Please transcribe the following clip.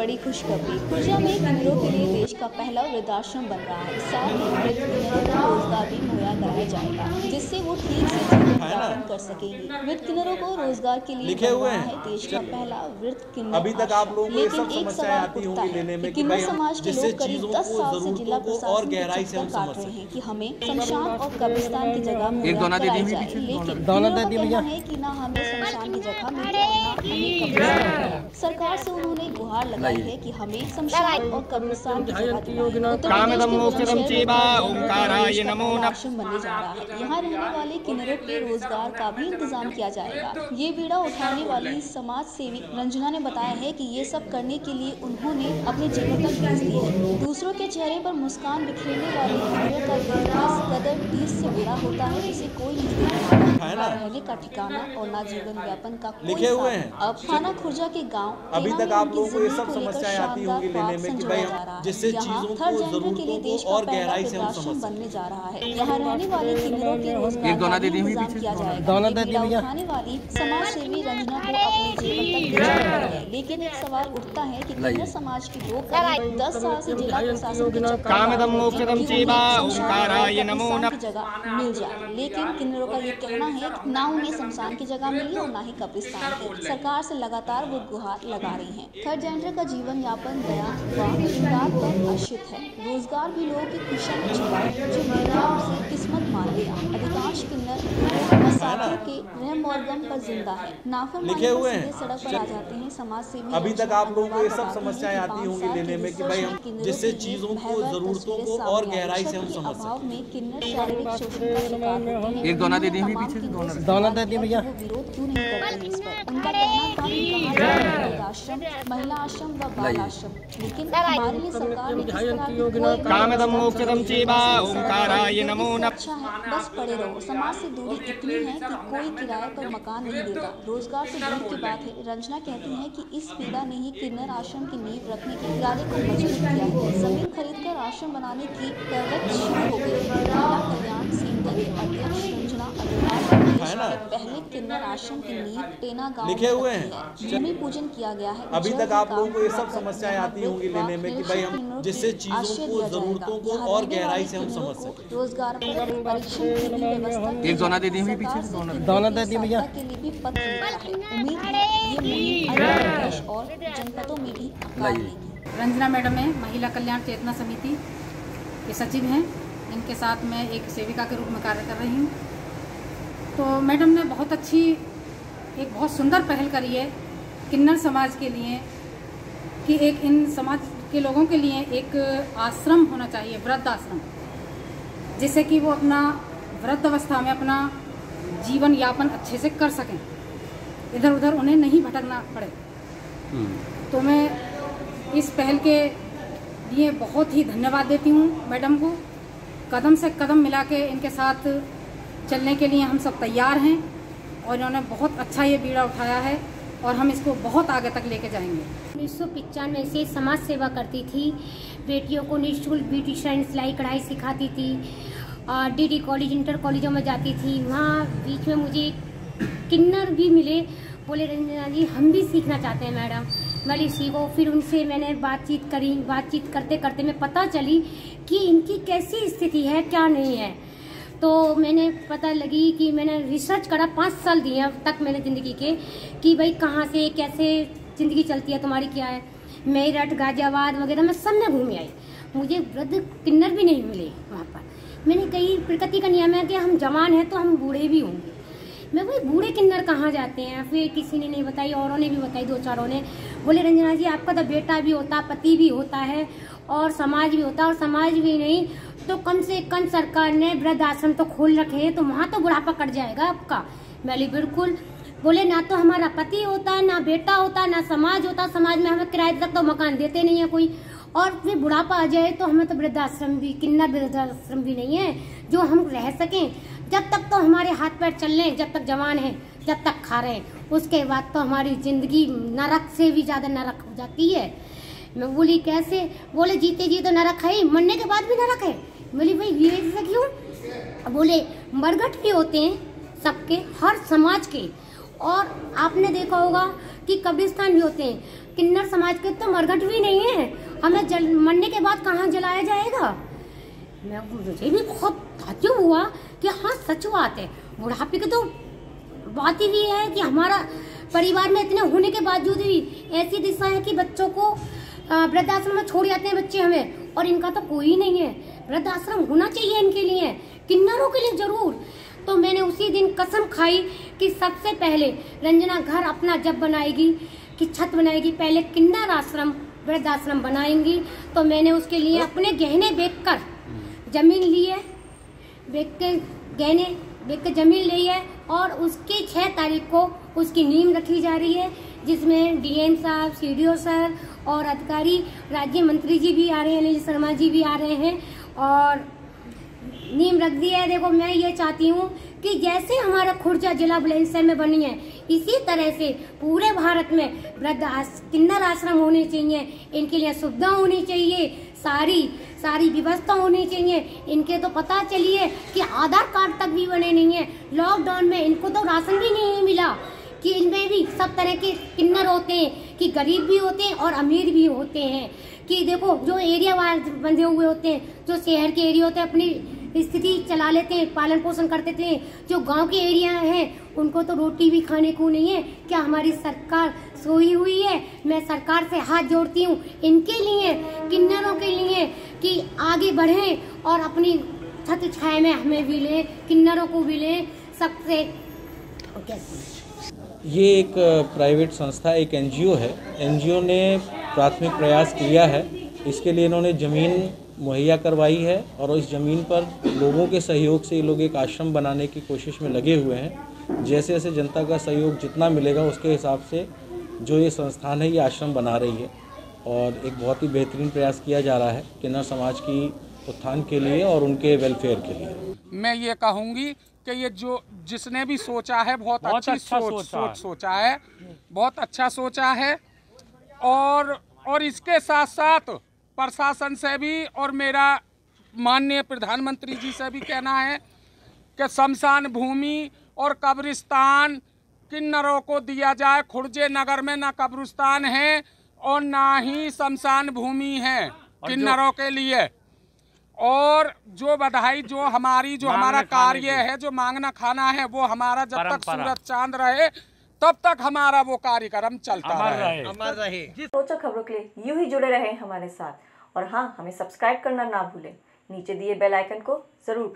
बड़ी खुशखबरी। खुर्जा में किन्नरों के लिए देश का पहला वृद्धाश्रम बन रहा है। साथ ही वृद्ध किन्नरों को रोजगार भी मुहैया कराया जाएगा, जिससे वो ठीक से जीवन यापन कर सकेंगे। वृद्ध किन्नरों को रोजगार के लिए बन रहा है देश का पहला वृद्ध किन्नर आश्रम। लेकिन एक सवाल उठता है कि किन्नर समाज के लोग करीब 10 साल से जिला प्रशासन के चक्कर काट रहे हैं कि हमें शमशान और कब्रिस्तान की जगह मुहैया कराई जाए, लेकिन किन्नरों का कहना है कि ना हमें शमशान की जगह मिले और ना हमें कब्रिस्तान। सरकार से उन्होंने गुहार लगाई है कि हमें शमशान और कब्रिस्तान की जगह आश्रम बनने जा रहा है। यहाँ रहने वाले किन्नरों के रोजगार का भी इंतजाम किया जाएगा। ये बीड़ा उठाने वाली समाज सेवी रंजना ने बताया है कि ये सब करने के लिए उन्होंने अपने जीवन तक बेच दी है। दूसरों के चेहरे पर मुस्कान बिखेरने वाली किन्नरों का दिल इस कदर टीस से भरा होता है जिसे कोई नहीं देखता। ना रहने का ठिकाना और ना जीवन व्यापन का कोई साधन। अब थाना खुर्जा के गाँव अभी तक आप लोगों को ये सब समस्याएं आती होंगी लेने में कि भाई जिससे चीजों को जरूरतों को और गहराई से हम समझ बनने जा रहा है। यहाँ रहने वाले किन्नरों के रोजगार का इंतजाम किया जाएगा। खाने वाली समाज सेवी रंजना को अपने जीवन तक है, लेकिन एक सवाल उठता है कि किन्नर समाज के लोग करीब 10 साल से जिला प्रशासन के जगह मिल जाए, लेकिन किन्नरों का ये कहना है कि ना उन्हें शमशान की जगह मिली और ना ही कब्रिस्तान की। सरकार से लगातार वो गुहार लगा रही हैं। थर्ड जेंडर का जीवन यापन दया व इमदाद पर आश्रित है। रोजगार भी लोगों की खुशियाँ में छिपा है, जो मिला उसे किस्मत मान लिया। अधिकांश किन्नर मसाफिर के रहम और गम पर जिंदा है। नाफरमानी से सड़क पर आ जाते हैं। समाज सेवी अभी तक आप लोगों को ये सब समस्याएं आती होंगी लेने में कि भाई हम जिससे चीजों को जरूरतों को और गहराई से हम समझ सकें। में किन्नर शारीरिक शोषण का शिकार होते हैं। एक दोना दे दी पीछे दोना दे दी भैया। वो विरोध क्यों नहीं करते इस पर? उनका कहना था कि आश्रम, महिला आश्रम व बाल आश्रम, लेकिन हमारे लिए सरकार ने अच्छा है बस पड़े रहो। समाज से दूरी इतनी है कि कोई किराए पर मकान नहीं देता। रोजगार से दूर की बात है। रंजना कहती हैं कि इस पीड़ा ने ही किन्नर आश्रम की नींव रखने के इरादे को मजबूत किया है। जमीन खरीदकर आश्रम बनाने की प्रवृत्ति शुरू हो गई। महिला कल्याण सेंटर के अध्यक्ष रंजना अग्रवाल पहले किन्नर आश्रम की नींव टेना गांव में भूमि पूजन किया गया है। अभी तक आप लोगों को ये सब समस्याएं आती होंगी लेने में कि भाई हम जिससे चीजों को जरूरतों को और गहराई से हम समझ सकें। रोजगार परीक्षण की भी व्यवस्था एक दोना दे दी पीछे दोना दे दी भैया के लिए भी पत्र मिला है। उम्मीद है ये अन्य प्रदेश और जनपदों में भी आकार रंजना मैडम है, महिला कल्याण चेतना समिति के सचिव हैं। इनके साथ मैं एक सेविका के रूप में कार्य कर रही हूँ। तो मैडम ने बहुत अच्छी एक बहुत सुंदर पहल करी है किन्नर समाज के लिए कि एक इन समाज के लोगों के लिए एक आश्रम होना चाहिए, वृद्ध आश्रम, जिससे कि वो अपना वृद्ध अवस्था में अपना जीवन यापन अच्छे से कर सकें, इधर उधर उन्हें नहीं भटकना पड़े। तो मैं इस पहल के लिए बहुत ही धन्यवाद देती हूँ मैडम को। कदम से कदम मिला के इनके साथ चलने के लिए हम सब तैयार हैं और इन्होंने बहुत अच्छा ये बीड़ा उठाया है और हम इसको बहुत आगे तक लेके जाएंगे। 1995 से समाज सेवा करती थी। बेटियों को निःशुल्क ब्यूटिशियन, सिलाई कढ़ाई सिखाती थी। डीडी कॉलेज, इंटर कॉलेजों में जाती थी। वहाँ बीच में मुझे किन्नर भी मिले, बोले रंजना जी हम भी सीखना चाहते हैं मैडम। मैं सीखो। फिर उनसे मैंने बातचीत करी। बातचीत करते करते मैं पता चली कि इनकी कैसी स्थिति है, क्या नहीं है। तो मैंने पता लगी कि मैंने रिसर्च करा, 5 साल दिए अब तक मैंने ज़िंदगी के, कि भाई कहाँ से कैसे ज़िंदगी चलती है तुम्हारी, क्या है। मेरठ, गाजियाबाद वगैरह मैं सब में घूम आई। मुझे वृद्ध किन्नर भी नहीं मिले वहाँ पर। मैंने कही प्रकृति का नियम है कि हम जवान हैं तो हम बूढ़े भी होंगे। मैं वही बूढ़े किन्नर कहाँ जाते हैं। फिर किसी ने नहीं बताई, औरों ने भी बताई, 2-4 ने। बोले रंजना जी आपका तो बेटा भी होता, पति भी होता है और समाज भी होता है, और समाज भी नहीं तो कम से कम सरकार ने वृद्ध आश्रम तो खोल रखे हैं, तो वहाँ तो बुढ़ापा कट जाएगा आपका। मैंने बिल्कुल। बोले ना तो हमारा पति होता, ना बेटा होता, ना समाज होता। समाज में हमें किराए तक तो मकान देते नहीं है कोई, और फिर बुढ़ापा आ जाए तो हमें तो वृद्धाश्रम भी, किन्नर वृद्धाश्रम भी नहीं है जो हम रह सकें। जब तक तो हमारे हाथ पैर चल रहे हैं, जब तक जवान हैं, जब तक खा रहे हैं, उसके बाद तो हमारी जिंदगी नरक से भी ज्यादा नरक हो जाती है। मैं बोली कैसे? बोले जीते जी तो नरक है, मरने के बाद भी नरक है। बोली भाई ये ऐसा क्यों? बोले मरघट भी होते हैं सबके, हर समाज के, और आपने देखा होगा कि कब्रिस्तान भी होते हैं। किन्नर समाज के तो मरघट भी नहीं है, हमें मरने के बाद कहाँ जलाया जाएगा। मुझे भी बहुत ताज्जुब हुआ कि हाँ सच बात है। बुढ़ापे की तो बात ही है कि हमारा परिवार में इतने होने के बावजूद भी ऐसी दिशा है कि बच्चों को वृद्धाश्रम में छोड़ जाते हैं बच्चे हमें, और इनका तो कोई नहीं है। वृद्धाश्रम होना चाहिए इनके लिए, किन्नरों के लिए जरूर। तो मैंने उसी दिन कसम खाई कि सबसे पहले रंजना घर अपना जब बनाएगी कि छत बनाएगी, पहले किन्नर आश्रम वृद्धाश्रम बनाएंगी। तो मैंने उसके लिए अपने गहने बेचकर जमीन ली है, बेच के जमीन ली है, और उसकी 6 तारीख को उसकी नींव रखी जा रही है, जिसमें डीएम साहब, सीडीओ सर और अधिकारी राज्य मंत्री जी भी आ रहे हैं, अनिल शर्मा जी भी आ रहे हैं, और नींव रख दी है। देखो मैं ये चाहती हूँ कि जैसे हमारा खुर्जा जिला बुलंदशहर में बनी है, इसी तरह से पूरे भारत में किन्नर आश्रम होने चाहिए। इनके लिए सुविधा होनी चाहिए, सारी व्यवस्था होनी चाहिए। इनके तो पता चलिए कि आधार कार्ड तक भी बने नहीं है। लॉकडाउन में इनको तो राशन भी नहीं मिला, कि इनमें भी सब तरह के किन्नर होते हैं, कि गरीब भी होते हैं और अमीर भी होते हैं। कि देखो जो एरिया बंधे हुए होते हैं, जो शहर के एरिया होते हैं अपनी स्थिति चला लेते हैं, पालन पोषण करते थे। जो गांव के एरिया हैं उनको तो रोटी भी खाने को नहीं है। क्या हमारी सरकार सोई हुई है? मैं सरकार से हाथ जोड़ती हूँ इनके लिए, किन्नरों के लिए, कि आगे बढ़ें और अपनी छत छाया में हमें भी लें, किन्नरों को भी लें, सबसे। ये एक प्राइवेट संस्था, एक एनजीओ है। एनजीओ ने प्राथमिक प्रयास किया है, इसके लिए इन्होंने ज़मीन मुहैया करवाई है, और इस ज़मीन पर लोगों के सहयोग से ये लोग एक आश्रम बनाने की कोशिश में लगे हुए हैं। जैसे जैसे जनता का सहयोग जितना मिलेगा उसके हिसाब से जो ये संस्थान है ये आश्रम बना रही है, और एक बहुत ही बेहतरीन प्रयास किया जा रहा है किन्नर समाज की उत्थान के लिए और उनके वेलफेयर के लिए। मैं ये कहूँगी कि ये जो जिसने भी सोचा है बहुत अच्छी सोच सोचा है, बहुत अच्छा सोचा है। और इसके साथ साथ प्रशासन से भी और मेरा माननीय प्रधानमंत्री जी से भी कहना है कि शमशान भूमि और कब्रिस्तान किन्नरों को दिया जाए। खुर्जे नगर में ना कब्रिस्तान है और ना ही शमशान भूमि है किन्नरों के लिए। और जो बधाई जो हमारा कार्य है, जो मांगना खाना है, वो हमारा जब तक सूरज चांद रहे तब तक हमारा वो कार्यक्रम चलता रहे। रोचक खबरों के लिए यूं ही जुड़े रहें हमारे साथ, और हाँ, हमें सब्सक्राइब करना ना भूलें। नीचे दिए बेल आइकन को जरूर